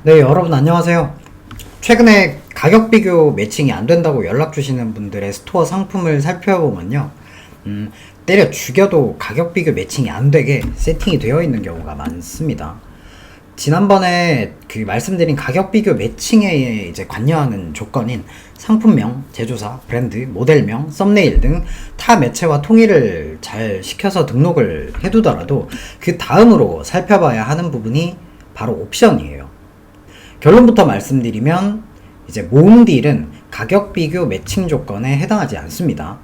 네, 여러분 안녕하세요. 최근에 가격 비교 매칭이 안 된다고 연락 주시는 분들의 스토어 상품을 살펴보면요. 때려 죽여도 가격 비교 매칭이 안 되게 세팅이 되어 있는 경우가 많습니다. 지난번에 말씀드린 가격 비교 매칭에 이제 관여하는 조건인 상품명, 제조사, 브랜드, 모델명, 썸네일 등 타 매체와 통일을 잘 시켜서 등록을 해두더라도 그 다음으로 살펴봐야 하는 부분이 바로 옵션이에요. 결론부터 말씀드리면 이제 모음딜은 가격 비교 매칭 조건에 해당하지 않습니다.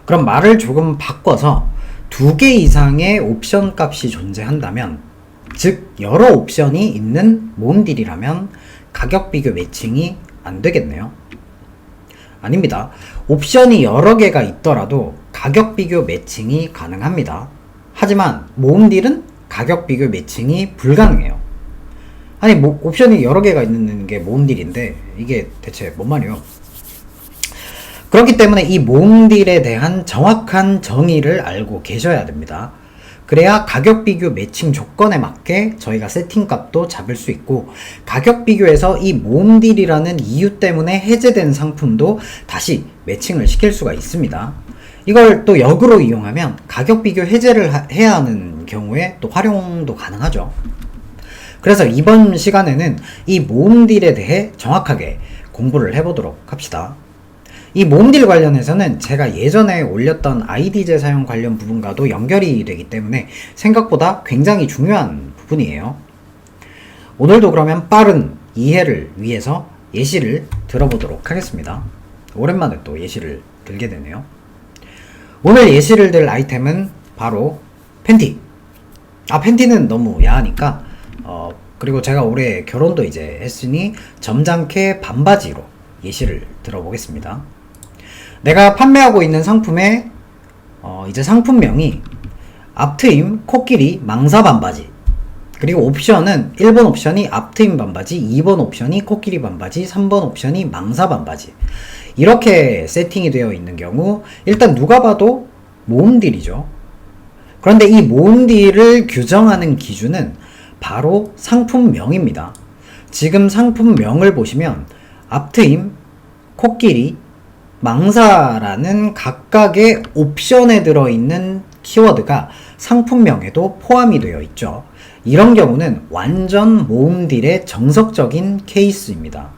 그럼 말을 조금 바꿔서 2개 이상의 옵션 값이 존재한다면, 즉 여러 옵션이 있는 모음딜이라면 가격 비교 매칭이 안 되겠네요. 아닙니다. 옵션이 여러 개가 있더라도 가격 비교 매칭이 가능합니다. 하지만 모음딜은 가격 비교 매칭이 불가능해요. 아니 옵션이 여러 개가 있는 게 모음딜인데 이게 대체 뭔 말이에요? 그렇기 때문에 이 모음딜에 대한 정확한 정의를 알고 계셔야 됩니다. 그래야 가격 비교 매칭 조건에 맞게 저희가 세팅값도 잡을 수 있고, 가격 비교에서 이 모음딜이라는 이유 때문에 해제된 상품도 다시 매칭을 시킬 수가 있습니다. 이걸 또 역으로 이용하면 가격 비교 해제를 해야 하는 경우에 또 활용도 가능하죠. 그래서 이번 시간에는 이 모음딜에 대해 정확하게 공부를 해보도록 합시다. 이 모음딜 관련해서는 제가 예전에 올렸던 아이디 재사용 관련 부분과도 연결이 되기 때문에 생각보다 굉장히 중요한 부분이에요. 오늘도 그러면 빠른 이해를 위해서 예시를 들어보도록 하겠습니다. 오랜만에 또 예시를 들게 되네요. 오늘 예시를 들 아이템은 바로 팬티. 팬티는 너무 야하니까 그리고 제가 올해 결혼도 이제 했으니 점잖게 반바지로 예시를 들어보겠습니다. 내가 판매하고 있는 상품의 이제 상품명이 앞트임, 코끼리, 망사 반바지, 그리고 옵션은 1번 옵션이 앞트임 반바지, 2번 옵션이 코끼리 반바지, 3번 옵션이 망사 반바지, 이렇게 세팅이 되어 있는 경우 일단 누가 봐도 모음딜이죠. 그런데 이 모음딜을 규정하는 기준은 바로 상품명입니다. 지금 상품명을 보시면 앞트임, 코끼리, 망사라는 각각의 옵션에 들어있는 키워드가 상품명에도 포함이 되어 있죠. 이런 경우는 완전 모음딜의 정석적인 케이스입니다.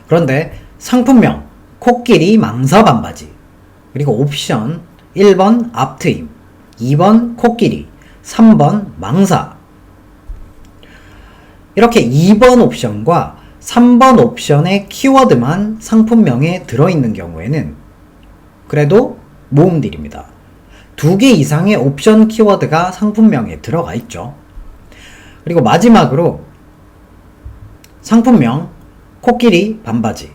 그런데 상품명 코끼리, 망사 반바지, 그리고 옵션 1번 앞트임, 2번 코끼리, 3번 망사, 이렇게 2번 옵션과 3번 옵션의 키워드만 상품명에 들어있는 경우에는 그래도 모음딜입니다. 2개 이상의 옵션 키워드가 상품명에 들어가 있죠. 그리고 마지막으로 상품명 코끼리 반바지,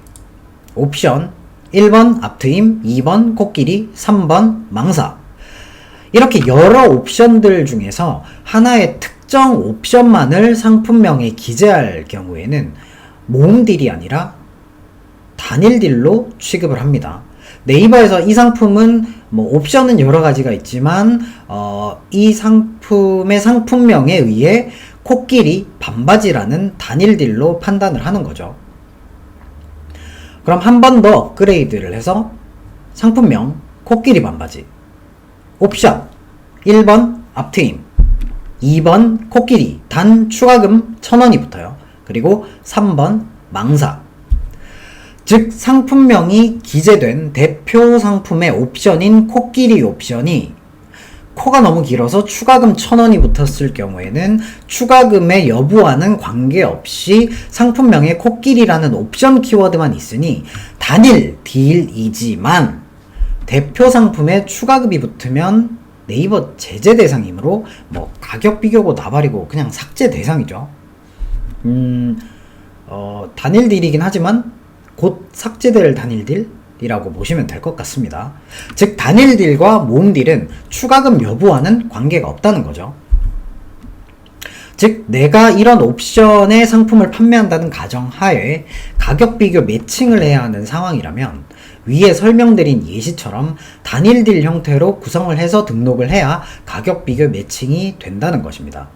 옵션 1번 앞트임, 2번 코끼리, 3번 망사, 이렇게 여러 옵션들 중에서 하나의 특정 옵션만을 상품명에 기재할 경우에는 모음딜이 아니라 단일딜로 취급을 합니다. 네이버에서 이 상품은 옵션은 여러 가지가 있지만 이 상품의 상품명에 의해 코끼리 반바지라는 단일딜로 판단을 하는 거죠. 그럼 한 번 더 업그레이드를 해서 상품명 코끼리 반바지, 옵션 1번 앞트임, 2번 코끼리, 단 추가금 1,000원이 붙어요. 그리고 3번 망사. 즉 상품명이 기재된 대표 상품의 옵션인 코끼리 옵션이 코가 너무 길어서 추가금 1,000원이 붙었을 경우에는 추가금의 여부와는 관계없이 상품명에 코끼리라는 옵션 키워드만 있으니 단일 딜이지만 대표 상품에 추가금이 붙으면 네이버 제재 대상이므로 가격 비교고 나발이고 그냥 삭제 대상이죠. 단일 딜이긴 하지만 곧 삭제될 단일 딜이라고 보시면 될 것 같습니다. 즉 단일 딜과 모음 딜은 추가금 여부와는 관계가 없다는 거죠. 즉 내가 이런 옵션의 상품을 판매한다는 가정하에 가격 비교 매칭을 해야 하는 상황이라면 위에 설명드린 예시처럼 단일 딜 형태로 구성을 해서 등록을 해야 가격 비교 매칭이 된다는 것입니다.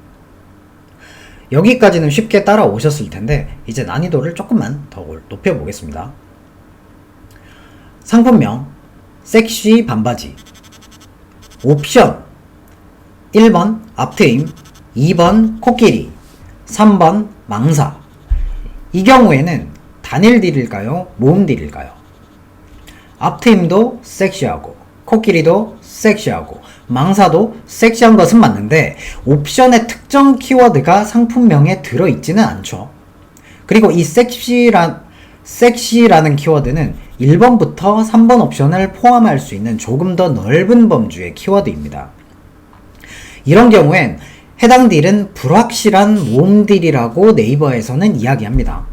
여기까지는 쉽게 따라오셨을 텐데 이제 난이도를 조금만 더 높여보겠습니다. 상품명 섹시 반바지. 옵션 1번 앞트임, 2번 코끼리, 3번 망사. 이 경우에는 단일 딜일까요? 모음 딜일까요? 앞트임도 섹시하고 코끼리도 섹시하고 망사도 섹시한 것은 맞는데 옵션의 특정 키워드가 상품명에 들어있지는 않죠. 그리고 이 섹시라는 키워드는 1번부터 3번 옵션을 포함할 수 있는 조금 더 넓은 범주의 키워드입니다. 이런 경우엔 해당 딜은 불확실한 모음 딜이라고 네이버에서는 이야기합니다.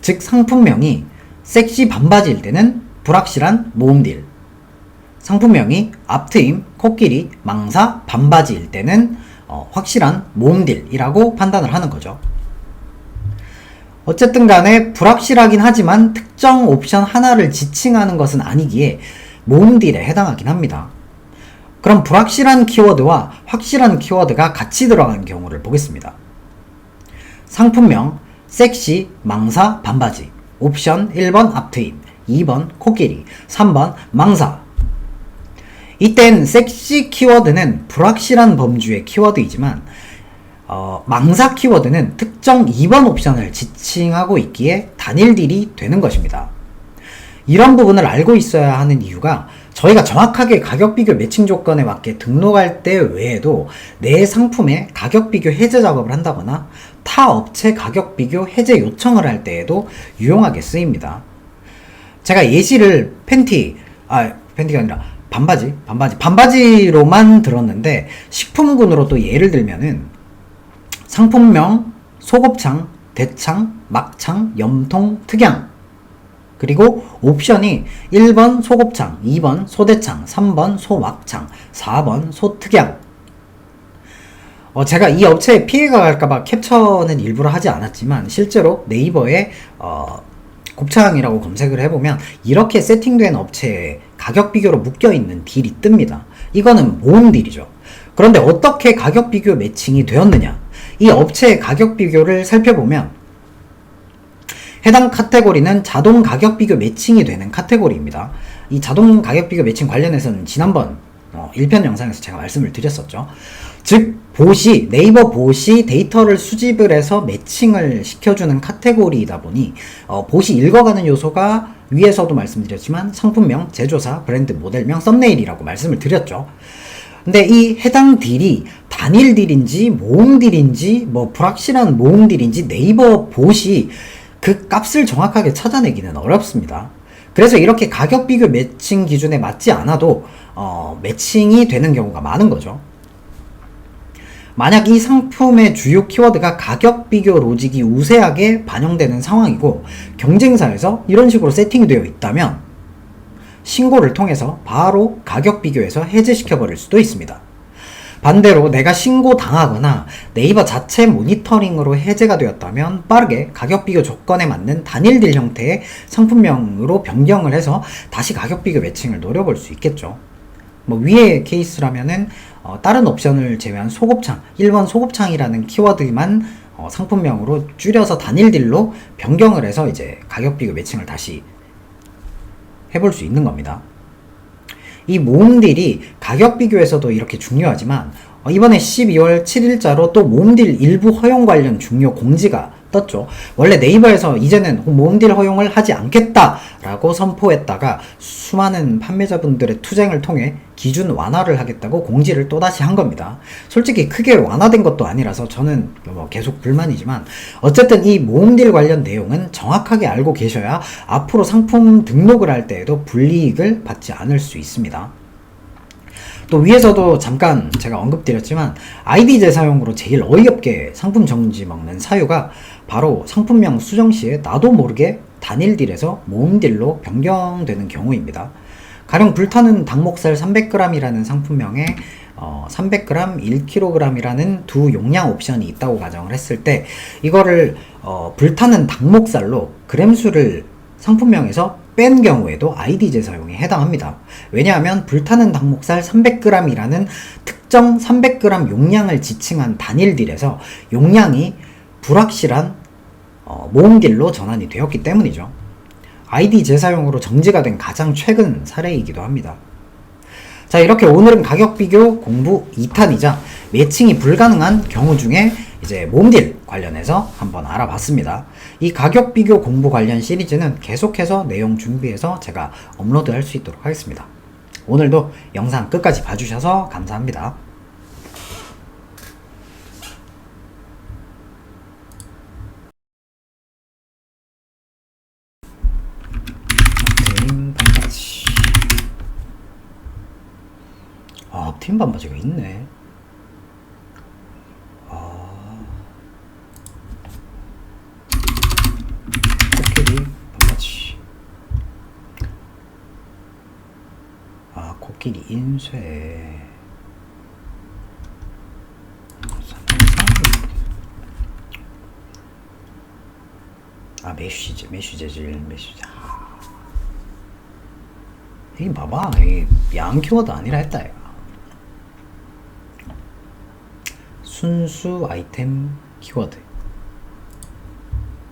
즉 상품명이 섹시 반바지일 때는 불확실한 모음 딜, 상품명이 앞트임, 코끼리, 망사, 반바지일 때는 확실한 모음 딜이라고 판단을 하는 거죠. 어쨌든 간에 불확실하긴 하지만 특정 옵션 하나를 지칭하는 것은 아니기에 모음 딜에 해당하긴 합니다. 그럼 불확실한 키워드와 확실한 키워드가 같이 들어간 경우를 보겠습니다. 상품명 섹시, 망사, 반바지. 옵션 1번 앞트임, 2번 코끼리, 3번 망사. 이땐 섹시 키워드는 불확실한 범주의 키워드이지만 망사 키워드는 특정 2번 옵션을 지칭하고 있기에 단일 딜이 되는 것입니다. 이런 부분을 알고 있어야 하는 이유가 저희가 정확하게 가격 비교 매칭 조건에 맞게 등록할 때 외에도 내 상품의 가격 비교 해제 작업을 한다거나 타 업체 가격 비교 해제 요청을 할 때에도 유용하게 쓰입니다. 제가 예시를 팬티가 아니라 반바지로만 들었는데 식품군으로 또 예를 들면은 상품명 소곱창, 대창, 막창, 염통, 특양. 그리고 옵션이 1번 소곱창, 2번 소대창, 3번 소막창, 4번 소특양. 제가 이 업체에 피해가 갈까봐 캡처는 일부러 하지 않았지만 실제로 네이버에 곱창이라고 검색을 해보면 이렇게 세팅된 업체에 가격 비교로 묶여있는 딜이 뜹니다. 이거는 모음 딜이죠. 그런데 어떻게 가격 비교 매칭이 되었느냐? 이 업체의 가격 비교를 살펴보면 해당 카테고리는 자동 가격 비교 매칭이 되는 카테고리입니다. 이 자동 가격 비교 매칭 관련해서는 지난번 1편 영상에서 제가 말씀을 드렸었죠. 즉 네이버 봇이 데이터를 수집을 해서 매칭을 시켜주는 카테고리이다 보니 봇이 읽어가는 요소가 위에서도 말씀드렸지만 상품명, 제조사, 브랜드, 모델명, 썸네일이라고 말씀을 드렸죠. 근데 이 해당 딜이 단일 딜인지 모음 딜인지 불확실한 모음 딜인지 네이버 봇이 그 값을 정확하게 찾아내기는 어렵습니다. 그래서 이렇게 가격 비교 매칭 기준에 맞지 않아도 매칭이 되는 경우가 많은 거죠. 만약 이 상품의 주요 키워드가 가격 비교 로직이 우세하게 반영되는 상황이고 경쟁사에서 이런 식으로 세팅이 되어 있다면 신고를 통해서 바로 가격 비교에서 해제시켜 버릴 수도 있습니다. 반대로 내가 신고당하거나 네이버 자체 모니터링으로 해제가 되었다면 빠르게 가격 비교 조건에 맞는 단일 딜 형태의 상품명으로 변경을 해서 다시 가격 비교 매칭을 노려볼 수 있겠죠. 위의 케이스라면은 다른 옵션을 제외한 소곱창, 1번 소곱창이라는 키워드만 상품명으로 줄여서 단일 딜로 변경을 해서 이제 가격 비교 매칭을 다시 해볼 수 있는 겁니다. 이 모음 딜이 가격 비교에서도 이렇게 중요하지만 이번에 12월 7일자로 또 모음 딜 일부 허용 관련 중요 공지가 떴죠. 원래 네이버에서 이제는 모음 딜 허용을 하지 않겠다라고 선포했다가 수많은 판매자분들의 투쟁을 통해 기준 완화를 하겠다고 공지를 또다시 한 겁니다. 솔직히 크게 완화된 것도 아니라서 저는 계속 불만이지만 어쨌든 이 모음 딜 관련 내용은 정확하게 알고 계셔야 앞으로 상품 등록을 할 때에도 불이익을 받지 않을 수 있습니다. 또 위에서도 잠깐 제가 언급드렸지만 아이디 재사용으로 제일 어이없게 상품 정지 먹는 사유가 바로 상품명 수정 시에 나도 모르게 단일 딜에서 모음 딜로 변경되는 경우입니다. 가령 불타는 닭목살 300g이라는 상품명에 300g, 1kg이라는 두 용량 옵션이 있다고 가정을 했을 때 이거를 불타는 닭목살로 그램수를 상품명에서 뺀 경우에도 ID 재사용에 해당합니다. 왜냐하면 불타는 닭목살 300g이라는 특정 300g 용량을 지칭한 단일 딜에서 용량이 불확실한 모음딜로 전환이 되었기 때문이죠. ID 재사용으로 정지가 된 가장 최근 사례이기도 합니다. 자, 이렇게 오늘은 가격 비교 공부 2탄이자 매칭이 불가능한 경우 중에 이제 모음딜 관련해서 한번 알아봤습니다. 이 가격 비교 공부 관련 시리즈는 계속해서 내용 준비해서 제가 업로드 할 수 있도록 하겠습니다. 오늘도 영상 끝까지 봐주셔서 감사합니다. 팀 반바지가 있네. 코끼리 반바지. 코끼리 인쇄. 메쉬 재질. 이게 봐봐, 이게 양 키워드 아니라 했다 이거. 순수 아이템 키워드.